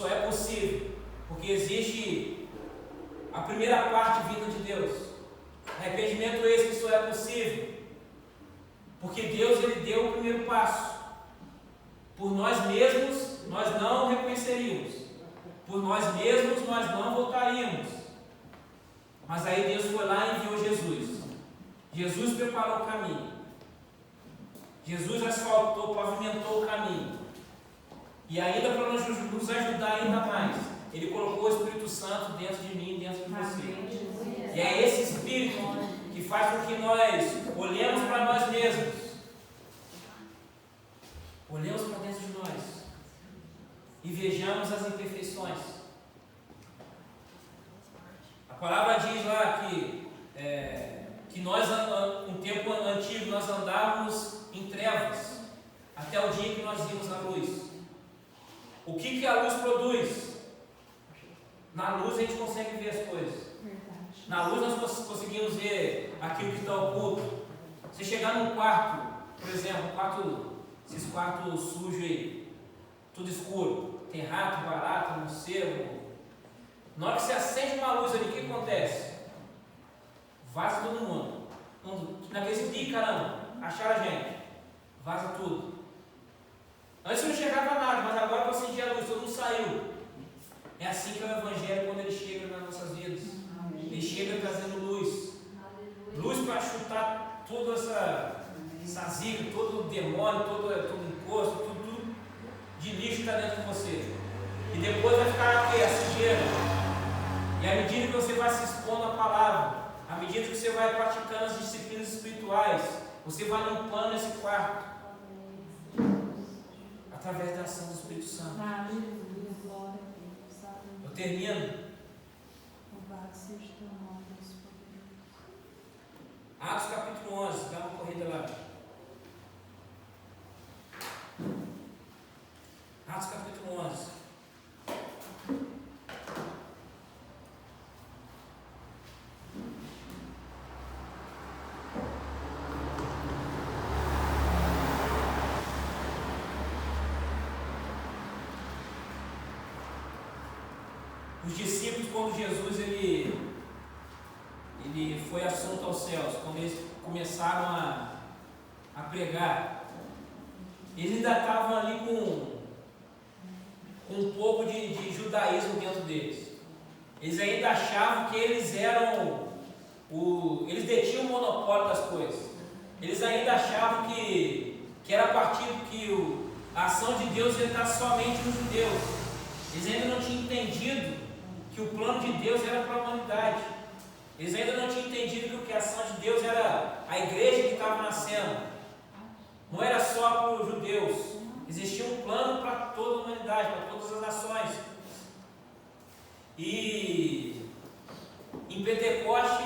só é possível porque existe a primeira parte vinda de Deus. Arrependimento esse que só é possível porque Deus ele deu o primeiro passo. Por nós mesmos nós não reconheceríamos, por nós mesmos nós não voltaríamos. Mas aí Deus foi lá e enviou Jesus. Jesus preparou o caminho. Jesus asfaltou, pavimentou o caminho. E ainda para nos ajudar ainda mais, Ele colocou o Espírito Santo dentro de mim, dentro de você. E é esse Espírito que faz com que nós olhemos para nós mesmos. Olhemos para dentro de nós e vejamos as imperfeições. A palavra diz lá que nós, um tempo antigo, nós andávamos em trevas, até o dia que nós vimos a luz. O que a luz produz? Na luz a gente consegue ver as coisas. Na luz nós conseguimos ver aquilo que está oculto. Você chegar num quarto, por exemplo, esses quartos sujos aí, tudo escuro, tem rato, barata, morcego. Na hora que você acende uma luz ali, o que acontece? Vaza todo mundo. Naquele dia, caramba, acharam a gente. Vaza tudo. Antes não chegava nada, mas agora que eu acendi a luz, todo mundo saiu. É assim que é o Evangelho quando ele chega nas nossas vidas. Ele chega trazendo luz. Luz para chutar toda essa zica, todo o demônio, todo encosto, tudo de lixo que está dentro de você. E depois vai ficar aqui a sujeira. E à medida que você vai se expondo à palavra, à medida que você vai praticando as disciplinas espirituais, você vai limpando esse quarto através da ação do Espírito Santo. Eu termino. Atos capítulo 11, dá uma corrida lá. Atos capítulo 11. Os discípulos, quando Jesus ele foi assunto aos céus, quando eles começaram a pregar, eles ainda estavam ali com um pouco de judaísmo dentro deles. Eles ainda achavam que eles eles detinham o monopólio das coisas. Eles ainda achavam que era a partir que a ação de Deus ia estar somente nos judeus. Eles ainda não tinham entendido que o plano de Deus era para a humanidade. Eles ainda não tinham entendido que a ação de Deus era a igreja que estava nascendo. Não era só para os judeus. Existia um plano para toda a humanidade, para todas as nações. E em Pentecoste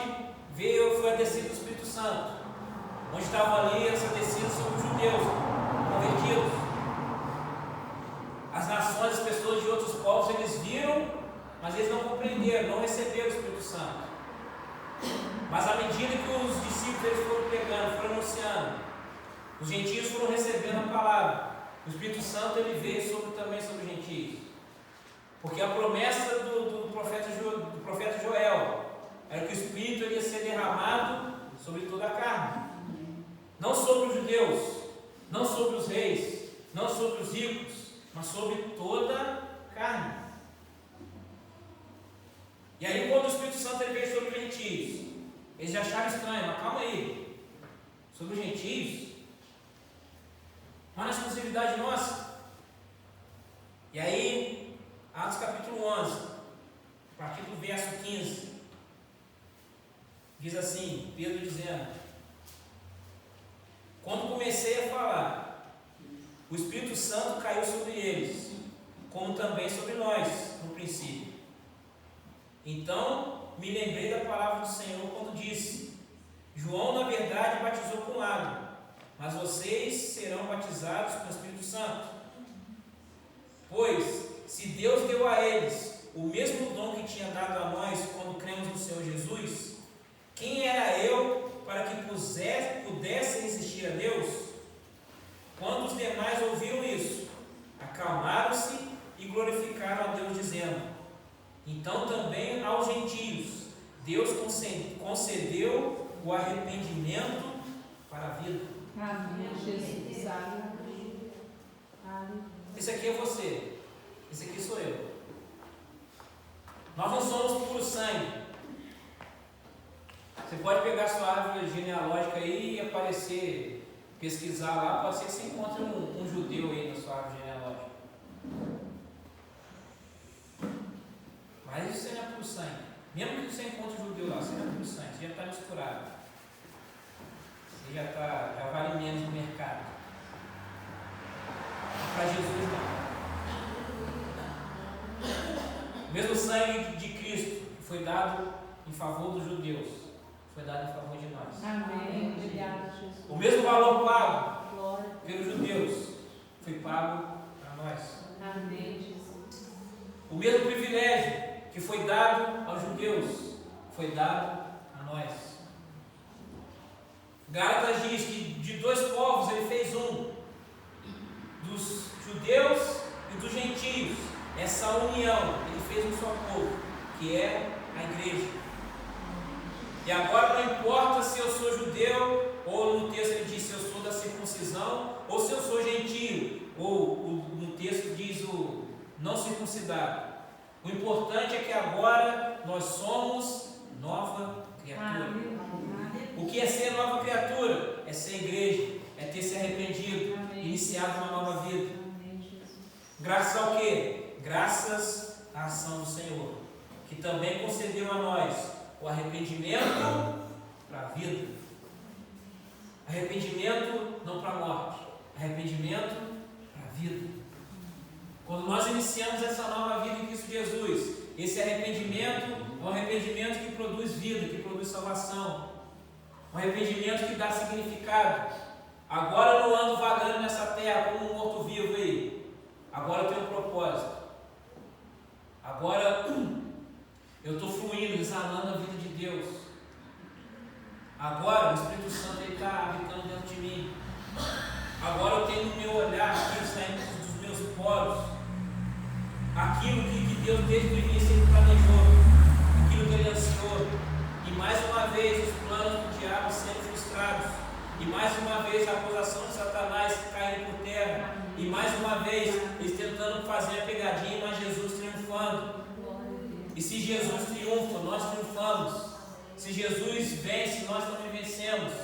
foi a descida do Espírito Santo, onde estava ali essa descida sobre os judeus convertidos. As nações, as pessoas de outros povos, eles viram, mas eles não compreenderam, não receberam o Espírito Santo. Mas à medida que os discípulos eles foram pregando, foram anunciando, os gentios foram recebendo a palavra. O Espírito Santo ele veio também sobre os gentios. Porque a promessa do profeta Joel era que o Espírito ia ser derramado sobre toda a carne. Não sobre os judeus, não sobre os reis, não sobre os ricos, mas sobre toda a carne. E aí quando o Espírito Santo ele veio sobre os gentios, eles já acharam estranho, mas calma aí. Sobre os gentios? Mas na exclusividade nossa. E aí, Atos capítulo 11, a partir do verso 15, diz assim, Pedro dizendo: quando comecei a falar, o Espírito Santo caiu sobre eles, como também sobre nós, no princípio. Então, me lembrei da palavra do Senhor quando disse: João, na verdade, batizou com água, mas vocês serão batizados com o Espírito Santo. Pois, se Deus deu a eles o mesmo dom que tinha dado a nós quando cremos no Senhor Jesus, quem era eu para que pudesse resistir a Deus? Quando os demais ouviram isso, acalmaram-se e glorificaram a Deus, dizendo: então também aos gentios Deus concedeu o arrependimento para a vida. Amém, Jesus. Esse aqui é você, esse aqui sou eu. Nós não somos puro sangue. Você pode pegar sua árvore genealógica aí e aparecer, pesquisar lá, pode ser que você encontre um judeu aí na sua árvore genealógica. Mas isso não é puro sangue. Mesmo que você encontre um judeu lá, você não é puro sangue, você já está misturado. Você já vale menos no mercado. Para Jesus não. O mesmo sangue de Cristo que foi dado em favor dos judeus, foi dado em favor de nós. Amém. Obrigada, Jesus. O mesmo valor pago pelos judeus foi pago para nós. Amém, Jesus. O mesmo privilégio que foi dado aos judeus foi dado a nós. Gálatas diz que de dois povos ele fez um, dos judeus e dos gentios. Essa união, ele fez um só povo, que é a igreja. E agora não importa se eu sou judeu, ou no texto ele diz se eu sou da circuncisão, ou se eu sou gentio, ou no texto diz o não circuncidado. O importante é que agora nós somos nova criatura. O que é ser nova criatura? É ser igreja, é ter se arrependido, iniciado uma nova vida. Graças ao quê? Graças à ação do Senhor, que também concedeu a nós o arrependimento para a vida. Arrependimento não para a morte, arrependimento para a vida. Quando nós iniciamos essa nova vida em Cristo Jesus, esse arrependimento é um arrependimento que produz vida, que produz salvação. Um arrependimento que dá significado. Agora eu não ando vagando nessa terra como um morto-vivo aí. Agora eu tenho um propósito. Agora eu estou fluindo, exalando a vida de Deus. Agora o Espírito Santo está habitando dentro de mim. Agora eu tenho no meu olhar, aquilo saindo dos meus poros, aquilo que Deus desde o início ele planejou, aquilo que ele ansiou. E mais uma vez os planos do diabo sendo frustrados. E mais uma vez a acusação de Satanás caindo por terra. E mais uma vez eles tentando fazer a pegadinha, mas Jesus triunfando. E se Jesus triunfa, nós triunfamos. Se Jesus vence, nós também vencemos.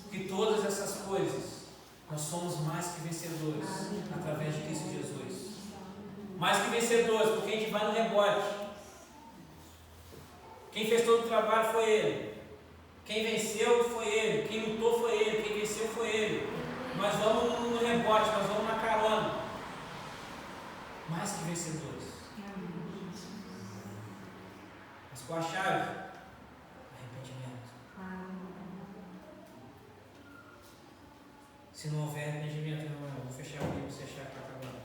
Que todas essas coisas, nós somos mais que vencedores através de Cristo Jesus. Mais que vencedores, porque a gente vai no rebote. Quem fez todo o trabalho foi Ele. Quem venceu foi Ele. Quem lutou foi Ele. Quem venceu foi Ele. Nós vamos no rebote, nós vamos na carona. Mais que vencedores. Mas qual a chave? Arrependimento. Se não houver arrependimento, irmão, eu vou fechar o livro e você achar que está acabando.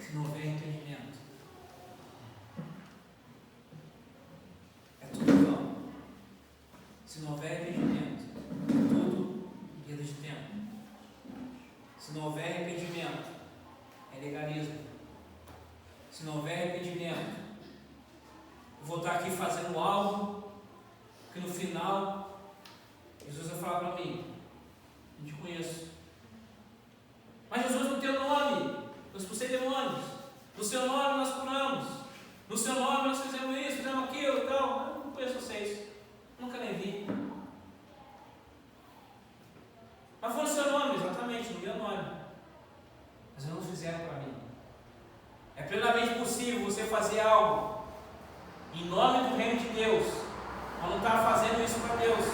Se não houver arrependimento, é tudo vão. Se não houver arrependimento, é tudo perda de tempo. Se não houver arrependimento, é legalismo. Se não houver arrependimento, eu vou estar aqui fazendo algo que no final Jesus vai falar para mim: não te conheço. Mas Jesus, no teu nome eu expulsei demônios, no seu nome nós curamos, no seu nome nós fizemos isso, fizemos aquilo e tal. Eu não conheço vocês, nunca nem vi. Mas foi no seu nome, exatamente, no meu nome. Mas não fizeram para mim. É plenamente possível você fazer algo em nome do reino de Deus, mas não está fazendo isso para Deus.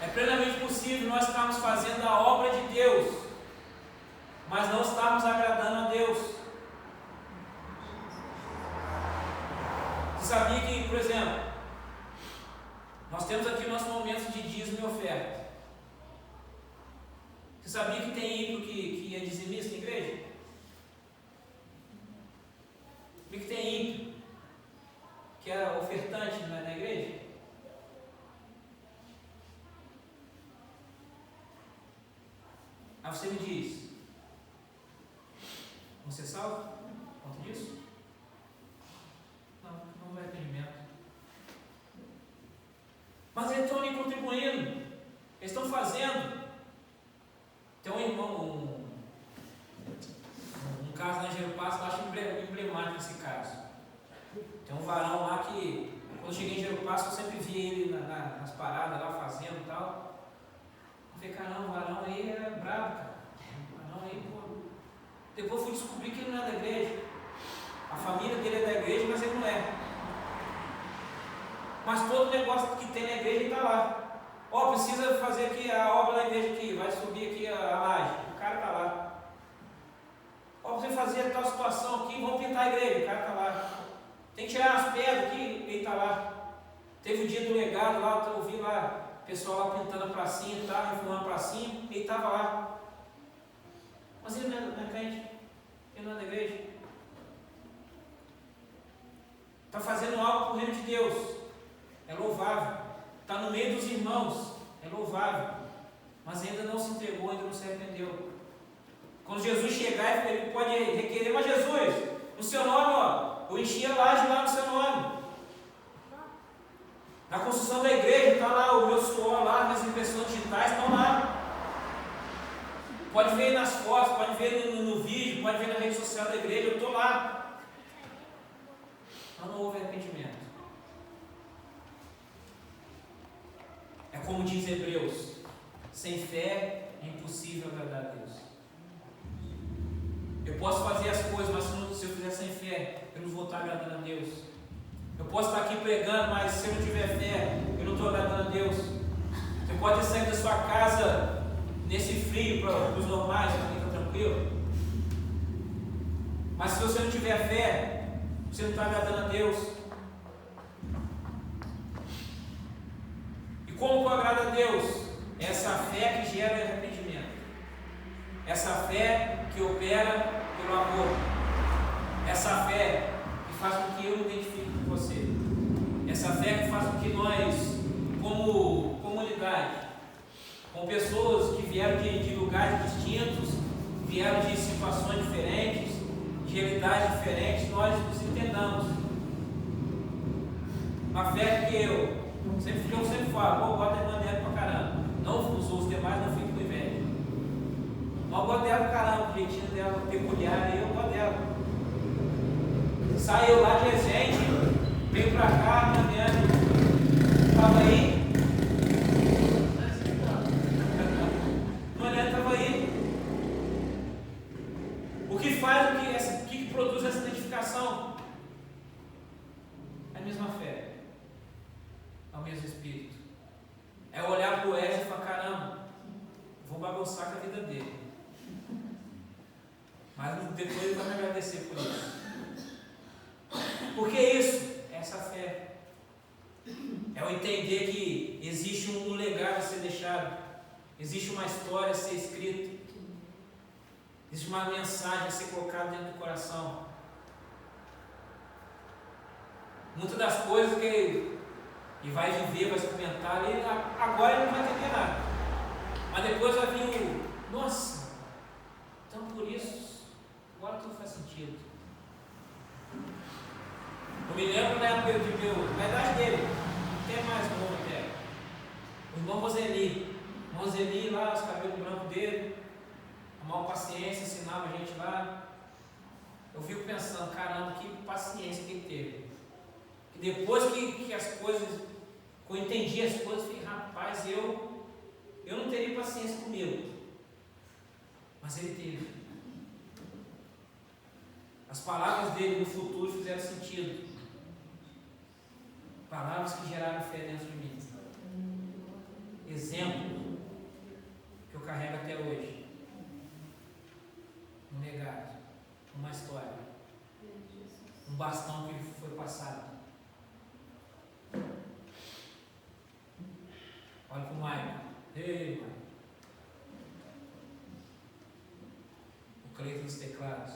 É plenamente possível nós estarmos fazendo a obra de Deus, mas não estarmos agradando a Deus. Você sabia que, por exemplo, nós temos aqui o nosso momento de dízimo e oferta. Você sabia que tem ímpio que é dizimista na igreja? Sabia que tem ímpio que é ofertante na igreja? Aí você me diz, você salvo? Por conta disso? Não vai arrependimento. Mas eles estão ali contribuindo, eles estão fazendo. Tem um irmão, um caso lá em Jerupasso, eu acho emblemático esse caso. Tem um varão lá que, quando eu cheguei em Jerupasso, eu sempre vi ele nas paradas lá fazendo e tal. Eu falei, caramba, o varão aí é brabo, cara. O varão aí, pô. Depois eu fui descobrir que ele não é da igreja. A família dele é da igreja, mas ele não é. Mas todo negócio que tem na igreja ele está lá. Ó, precisa fazer aqui a obra da igreja aqui, vai subir aqui a laje. O cara está lá. Ó, precisa fazer tal situação aqui, vamos pintar a igreja, o cara está lá. Tem que tirar as pedras aqui, ele está lá. Teve o dia do legado lá, eu vi lá, o pessoal lá pintando a pracinha, tá, reformando a pracinha, ele estava lá. Mas ele não é crente, ele não é da igreja. Está fazendo algo para o reino de Deus, é louvável. Está no meio dos irmãos, é louvável. Mas ainda não se entregou, ainda não se arrependeu. Quando Jesus chegar, ele pode requerer, mas Jesus, no seu nome, ó, eu enchi a laje lá no seu nome. Na construção da igreja, está lá o meu suor lá, minhas impressões digitais estão lá. Pode ver nas fotos, pode ver no vídeo, pode ver na rede social da igreja, eu estou lá. Mas não houve arrependimento. É como diz Hebreus, sem fé é impossível agradar a Deus. Eu posso fazer as coisas, mas se eu fizer sem fé, eu não vou estar agradando a Deus. Eu posso estar aqui pregando, mas se eu não tiver fé, eu não estou agradando a Deus. Você pode sair da sua casa nesse frio para os normais, para quem está tranquilo. Mas se você não tiver fé, você não está agradando a Deus. E como que agrada a Deus? Essa fé que gera arrependimento. Essa fé que opera pelo amor. Essa fé que faz com que eu me identifique com você. Essa fé que faz com que nós, como comunidade, com pessoas que vieram de lugares distintos, vieram de situações diferentes, de realidades diferentes, nós nos entendamos. Uma fé que eu sempre falo, eu gosto da irmã dela pra caramba. Não os demais não fiquem com inveja. Mas eu gosto dela pra caramba, o jeitinho dela peculiar, eu gosto dela. Saiu lá de Resende, veio pra cá, caminhando, estava aí. Mariana estava aí. O que faz, o que produz essa identificação? É a mesma fé, é o mesmo Espírito. É olhar para o Wesley e falar, caramba, vou bagunçar com a vida dele. Mas depois ele vai me agradecer por isso. Por que isso? Essa fé. É o entender que existe um legado a ser deixado. Existe uma história a ser escrita. Existe uma mensagem a ser colocada dentro do coração. Muitas das coisas que ele vai viver, vai experimentar, agora ele não vai entender nada. Mas depois vai vir nossa, então por isso, agora tudo faz sentido. Eu me lembro na época na idade dele, até mais novo até. O irmão Roseli. O Roseli lá, os cabelos brancos dele, a maior paciência, ensinava a gente lá. Eu fico pensando, caramba, que paciência que ele teve. Que depois que as coisas, que eu entendi as coisas, eu falei, rapaz, eu não teria paciência comigo. Mas ele teve. As palavras dele no futuro fizeram sentido. Palavras que geraram fé dentro de mim. Exemplo que eu carrego até hoje. Um legado, uma história, um bastão que foi passado. Olha para o Maicon. Ei, Maicon. O Cleiton dos teclados.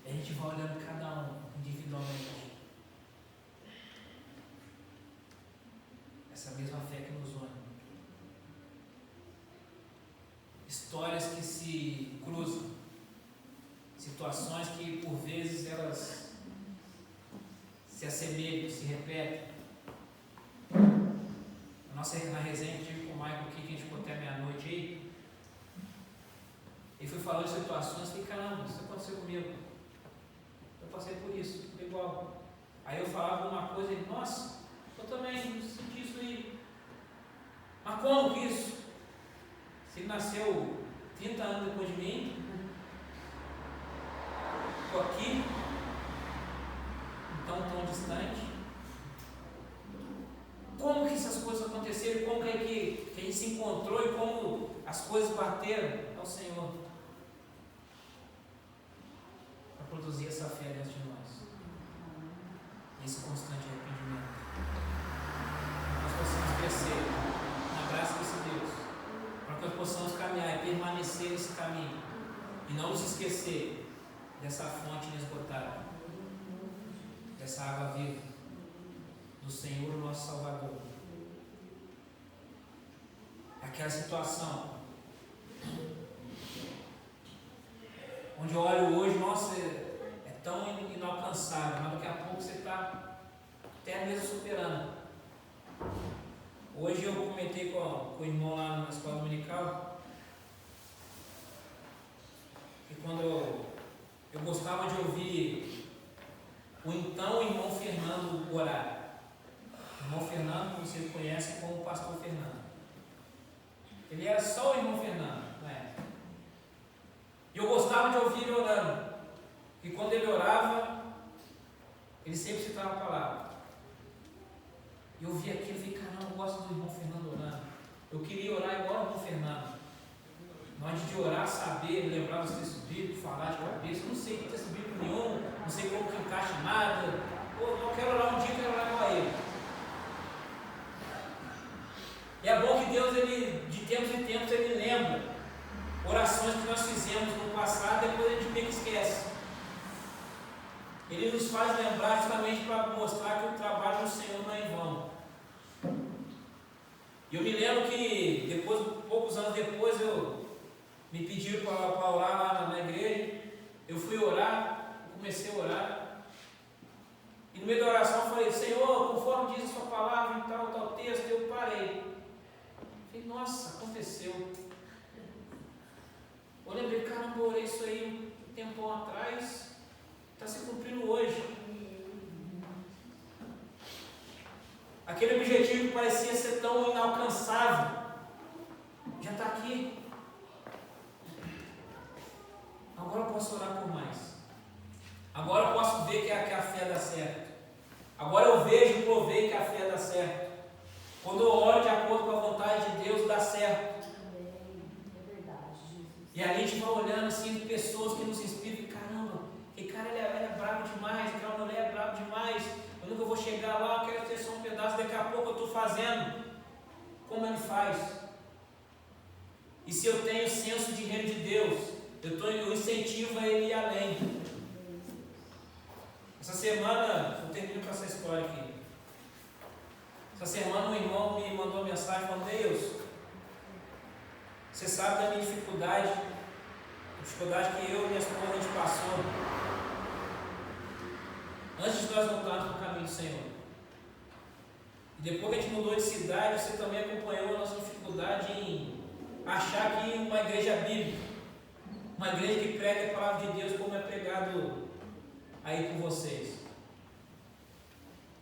A gente vai olhando cada um individualmente. Essa mesma fé que nos une. histórias que se cruzam, situações que por vezes elas se assemelham, se repetem. Na resenha que tive com o Michael aqui, que a gente ficou até meia-noite aí, ele foi falando de situações que, caramba, isso aconteceu comigo. Eu passei por isso, foi igual. Aí eu falava uma coisa e ele, nossa, eu também senti isso aí. Mas como que isso? Se ele nasceu 30 anos depois de mim, estou aqui, tão distante. Como que essas coisas aconteceram? Como que a gente se encontrou e como as coisas bateram? É o Senhor para produzir essa fé dentro de nós, esse constante arrependimento, para que nós possamos crescer na graça desse Deus, para que nós possamos caminhar e permanecer nesse caminho e não nos esquecer dessa fonte inesgotável, dessa água viva do Senhor, nosso Salvador. Aquela situação onde eu olho hoje, nossa, é tão inalcançável, mas daqui a pouco você está até mesmo superando. Hoje eu comentei com o irmão lá na escola dominical que quando eu gostava de ouvir o então irmão Fernando orar. O irmão Fernando, como vocês conhecem como o pastor Fernando. Ele era só o irmão Fernando, não é? E eu gostava de ouvir ele orando. E quando ele orava, ele sempre citava a palavra. E eu via aquilo e falei, caramba, eu gosto do irmão Fernando orando. Eu queria orar igual o irmão Fernando. Na hora de orar, saber, lembrar dos textos bíblicos, falar de cabeça. Eu não sei que texto bíblico nenhum, não sei como que encaixa nada. Eu quero orar um dia, quero orar igual a ele. E é bom que Deus, ele, de tempos em tempos, ele lembra orações que nós fizemos no passado, depois a gente meio que esquece. Ele nos faz lembrar justamente para mostrar que o trabalho do Senhor não é em vão. E eu me lembro que depois, poucos anos depois, me pediram para orar lá na igreja. Eu fui orar, comecei a orar. E no meio da oração eu falei, Senhor, conforme diz a sua palavra em tal texto, eu parei. Falei, nossa, aconteceu. Eu lembrei, caramba, eu orei isso aí um tempão atrás, está se cumprindo hoje. Aquele objetivo que parecia ser tão inalcançável, já está aqui. Agora eu posso orar por mais. Agora eu posso ver que a fé dá certo. Agora eu vejo e provei que a fé dá certo. Quando eu oro de acordo com a vontade de Deus, dá certo. É verdade, Jesus. E a gente vai olhando assim, pessoas que nos inspiram, e caramba, aquele cara ele é bravo demais, aquela mulher é brava demais, eu nunca vou chegar lá, eu quero ter só um pedaço, daqui a pouco eu estou fazendo como ele faz. E se eu tenho senso de reino de Deus, eu incentivo a ele ir além. Essa semana, eu termino com essa história aqui. Essa semana um irmão me mandou uma mensagem falando, Deus, você sabe da minha dificuldade, a dificuldade que eu e minha esposa a gente passou antes de nós voltarmos para o caminho do Senhor. E depois que a gente mudou de cidade, você também acompanhou a nossa dificuldade em achar aqui uma igreja bíblica, uma igreja que prega a palavra de Deus como é pregado aí por vocês.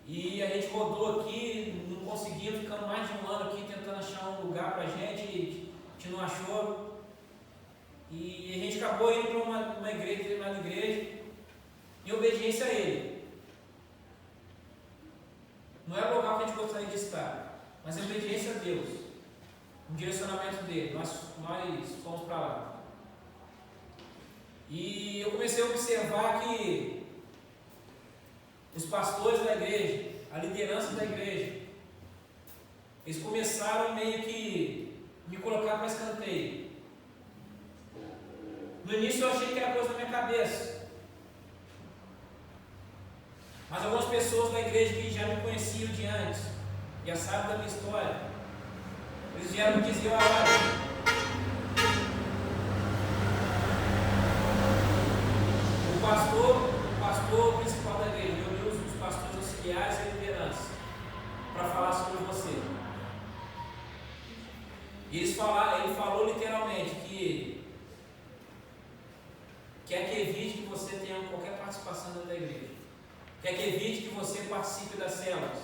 E a gente rodou aqui, não conseguia, ficando mais de um ano aqui tentando achar um lugar para a gente não achou. E a gente acabou indo para uma igreja, determinada igreja, em obediência a ele. Não é o local que a gente gostaria de estar, mas em obediência a Deus, no direcionamento dele, nós fomos para lá. E eu comecei a observar que os pastores da igreja, a liderança da igreja, eles começaram meio que me colocar para escanteio. No início eu achei que era coisa da minha cabeça, mas algumas pessoas da igreja que já me conheciam de antes, já sabem da minha história, eles vieram me dizer, olha, Ele falou literalmente que quer que evite que você tenha qualquer participação dentro da igreja. Quer que evite que você participe das células.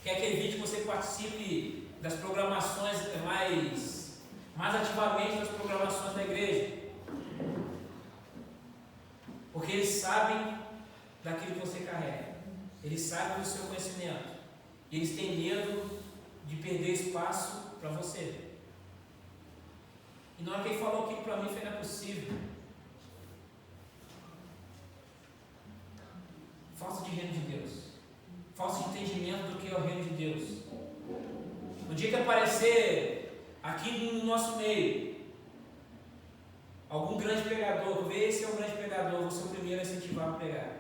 Quer que evite que você participe das programações mais ativamente das programações da igreja. Porque eles sabem daquilo que você carrega. Eles sabem do seu conhecimento. E eles têm medo de perder espaço para você. E na hora que ele falou aquilo para mim, foi: não é possível. Falta de reino de Deus. Falta de entendimento do que é o reino de Deus. No dia que aparecer aqui no nosso meio algum grande pregador, vê se é um grande pregador, vou ser o primeiro a incentivar a pregar.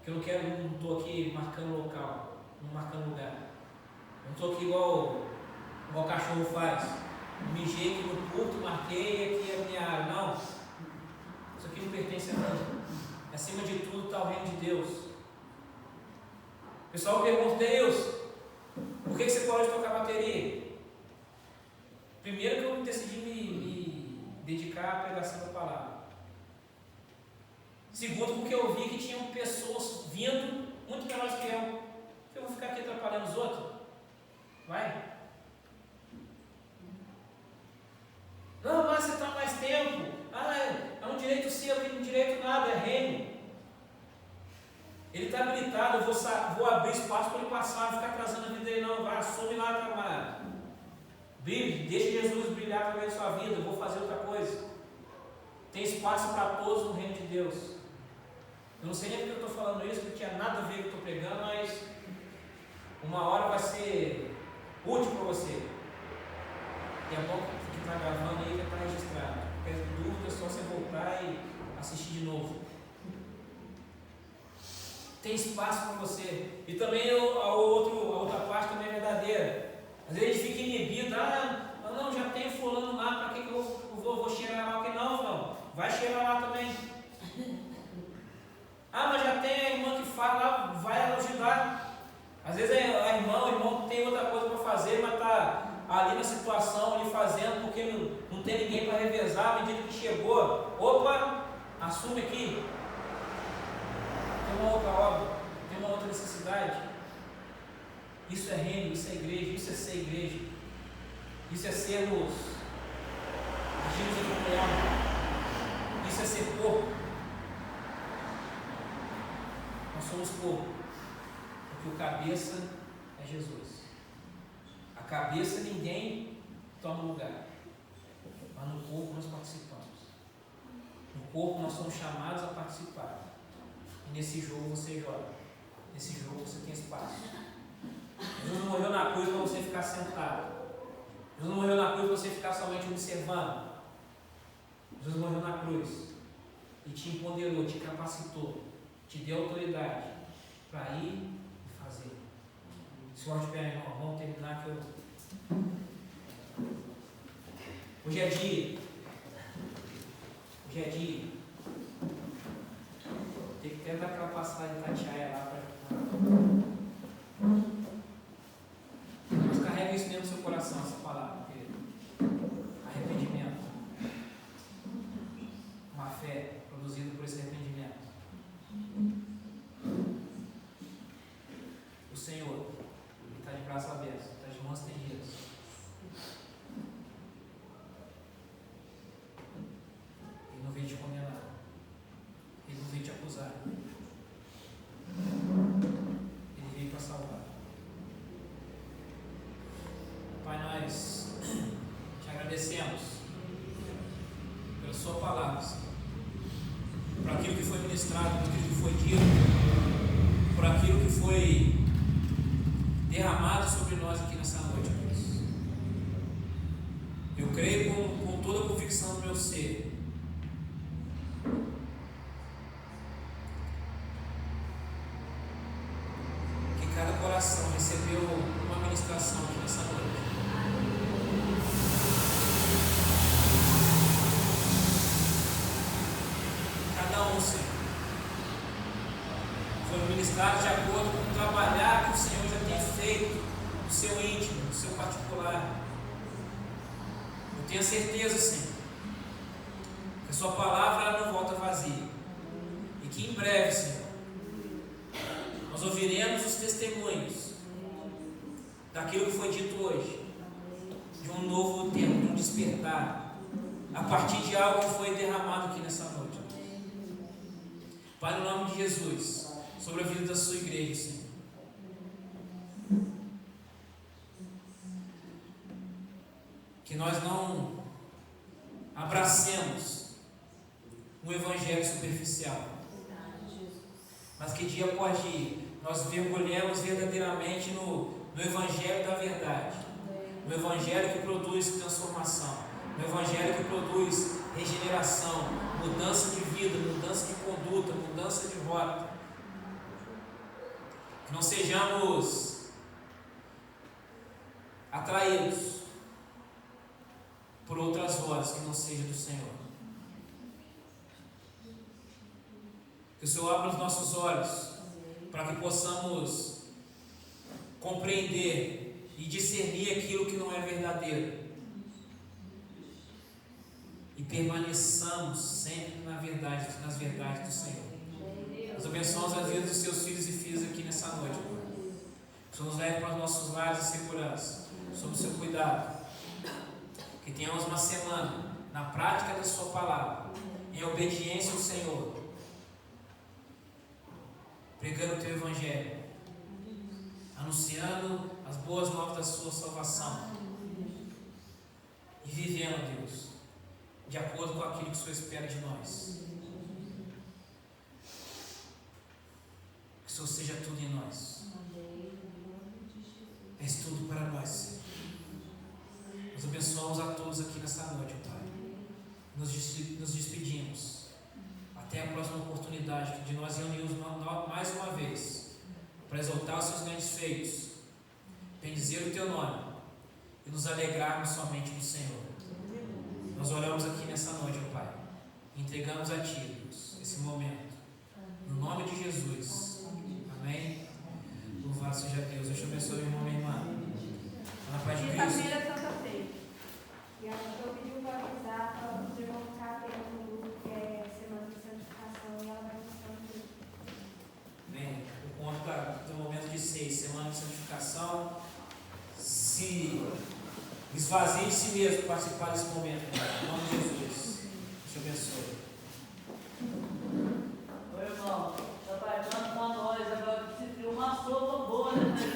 Porque eu não estou aqui marcando local, não marcando lugar. Eu não estou aqui igual o cachorro faz. Mijei aqui no culto, marquei aqui a minha área. Não. Isso aqui não pertence a mim. Acima de tudo está o reino de Deus. O pessoal pergunta: Deus, por que você parou de tocar bateria? Primeiro que eu decidi me dedicar à pregação da palavra. Segundo, porque eu vi que tinham pessoas vindo muito melhores que eu. Eu vou ficar aqui atrapalhando os outros? Vai. Não, mas você está mais tempo. É um direito seu, aqui não direito nada, é reino. Ele está habilitado, eu vou abrir espaço para ele passar, não ficar atrasando a vida dele, não. Vai, assume lá o trabalho. Deixa Jesus brilhar através da sua vida, eu vou fazer outra coisa. Tem espaço para todos no reino de Deus. Eu não sei nem porque eu estou falando isso, porque tinha nada a ver com o que eu estou pregando, mas uma hora vai ser útil para você. E é bom que está gravando aí, já está registrado. Qualquer dúvida é só você voltar e assistir de novo. Tem espaço para você. E também a outra parte também é verdadeira. Às vezes a gente fica inibido: não, já tem fulano lá, para que eu vou cheirar lá? Que não, vai cheirar lá também. Mas já tem a irmã que fala lá, vai ajudar. Às vezes a irmã, o irmão tem outra coisa para fazer, mas está ali na situação, ali fazendo, porque não tem ninguém para revezar. À medida que chegou, opa, assume aqui. Tem uma outra obra, tem uma outra necessidade. Isso é reino, isso é igreja, isso é ser igreja. Isso é sermos agimos em comunhão. Isso é ser corpo. Nós somos corpo, porque o cabeça é Jesus. A cabeça ninguém toma lugar, mas no corpo nós participamos. No corpo nós somos chamados a participar. E nesse jogo você joga. Nesse jogo você tem espaço. Jesus não morreu na cruz para você ficar sentado. Jesus não morreu na cruz para você ficar somente observando. Jesus morreu na cruz e te empoderou, te capacitou, te deu autoridade para ir e fazer. Sorte de pé, irmão. Vamos terminar que eu... Hoje é dia. Hoje é dia. Tem que tentar aquela passagem de Tatiaia lá para... Mas carrega isso dentro do seu coração, essa palavra, querido. Arrependimento. Uma fé produzida por esse arrependimento. O Senhor está de braços abertos, está de mãos estendidas. Ele não veio te condenar. Ele não veio te acusar. Ele veio para salvar. Pai, nós te agradecemos pela sua palavra, por aquilo que foi ministrado, por aquilo que foi dito, por aquilo que foi derramado sobre nós aqui nessa noite, Deus. Eu creio com toda a convicção do meu ser que cada coração recebeu uma ministração aqui nessa noite. Cada um, Senhor, foi ministrado de acordo com o trabalhar que o Senhor já tem feito no seu íntimo, no seu particular. tenha certeza, Senhor, que a Sua palavra não volta vazia. E que em breve, Senhor, nós ouviremos os testemunhos daquilo que foi dito hoje, de um novo tempo, de um despertar, a partir de algo que foi derramado aqui nessa noite. Pai, no nome de Jesus, sobre a vida da Sua igreja, Senhor. Que nós não abracemos um evangelho superficial, mas que dia após dia nós mergulhemos verdadeiramente no evangelho da verdade, no evangelho que produz transformação, no evangelho que produz regeneração, mudança de vida, mudança de conduta, mudança de rota. Que não sejamos atraídos por outras vozes que não sejam do Senhor. Que o Senhor abra os nossos olhos para que possamos compreender e discernir aquilo que não é verdadeiro e permaneçamos sempre nas verdades do Senhor. Nós abençoamos a vida dos seus filhos e filhas aqui nessa noite, Pai. Que o Senhor nos leve para os nossos lares em segurança, sob o seu cuidado. Que tenhamos uma semana na prática da Sua palavra, em obediência ao Senhor, pregando o Teu Evangelho, anunciando as boas novas da Sua salvação e vivendo, Deus, de acordo com aquilo que o Senhor espera de nós. Que o Senhor seja tudo em nós. És tudo para nós, Senhor. Nós abençoamos a todos aqui nessa noite, Pai. Nos despedimos. Até a próxima oportunidade de nós reunirmos mais uma vez para exaltar os Seus grandes feitos, bendizer o Teu nome e nos alegrarmos somente no Senhor. Nós oramos aqui nessa noite, Pai, e entregamos a Ti, Deus, esse momento. No nome de Jesus. Amém. Louvado seja Deus. Deus te abençoe, meu irmão e minha irmã. Na paz de Cristo. Quinta-feira, Santa-feira. E a pastora pediu para avisar para os irmãos ficar atento no grupo que é Semana de Santificação e ela vai mostrando tudo. Bem, por conta do momento de 6, Semana de Santificação, se esvazie de si mesmo para participar desse momento. Em nome de Jesus. Deus te abençoe. Ô irmão, tá pagando para nós, agora se viu uma sopa boa, né?